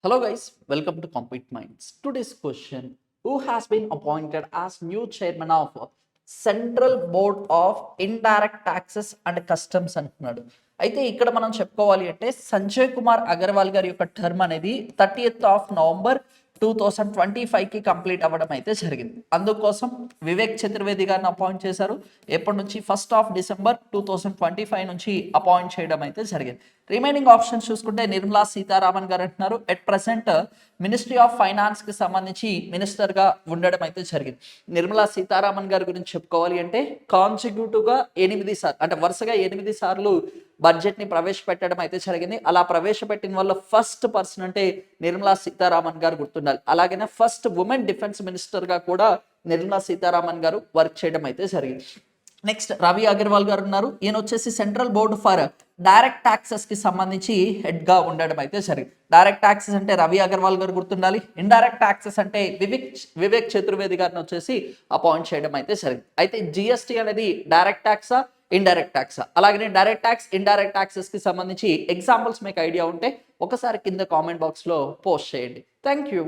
Hello guys, welcome to Compete Minds. Today's question: who has been appointed as new chairman of Central Board of Indirect Taxes and Customs అంటున్నాడు. అయితే ఇక్కడ మనం చెప్పుకోవాలి అంటే సంజయ్ కుమార్ అగర్వాల్ గారి యొక్క టర్మ్ అనేది 30th నవంబర్ 2025కి కంప్లీట్ అవ్వడం అయితే జరిగింది. అందుకోసం వివేక్ చతుర్వేది గారిని అపాయింట్ చేశారు. ఎప్పటి నుంచి December 1, 2025 నుంచి అపాయింట్ చేయడం అయితే జరిగింది. రిమైనింగ్ ఆప్షన్స్ చూసుకుంటే నిర్మలా సీతారామన్ గారు అంటున్నారు. At present ministry of finance కి సంబంధించి మినిస్టర్ గా ఉండడం అయితే జరిగింది. నిర్మలా సీతారామన్ గారి గురించి చెప్పుకోవాలి అంటే కాన్సిక్యూటివ్ గా 8 సార్లు అంటే వరుసగా 8 సార్లు బడ్జెట్ ని ప్రవేశపెట్టడం అయితే జరిగింది. అలా ప్రవేశపెట్టిన వల్ల ఫస్ట్ పర్సన్ అంటే నిర్మలా సీతారామన్ గారు గుర్తుండాలి. అలాగే ఫస్ట్ ఉమెన్ డిఫెన్స్ మినిస్టర్ గా కూడా నిర్మలా సీతారామన్ గారు వర్క్ చేయడం అయితే జరిగింది. నెక్స్ట్ రవి అగర్వాల్ గారు ఉన్నారు. ఈయన వచ్చేసి central board for direct taxes కి సంబంధించి హెడ్ గా ఉండడం అయితే జరిగింది. డైరెక్ట్ ట్యాక్సెస్ అంటే రవి అగర్వాల్ గారు గుర్తుండాలి. ఇండైరెక్ట్ ట్యాక్సెస్ అంటే వివేక్ చతుర్వేది గారిని వచ్చేసి అపాయింట్ చేయడం అయితే జరిగింది. అయితే జిఎస్టీ అనేది డైరెక్ట్ ట్యాక్సా ఇండైరెక్ట్ ట్యాక్సా, అలాగే డైరెక్ట్ ట్యాక్స్ ఇండైరెక్ట్ ట్యాక్సెస్ కి సంబంధించి ఎగ్జాంపుల్స్ మీకు ఐడియా ఉంటే ఒకసారి కింద కామెంట్ బాక్స్ లో పోస్ట్ చేయండి. Thank you.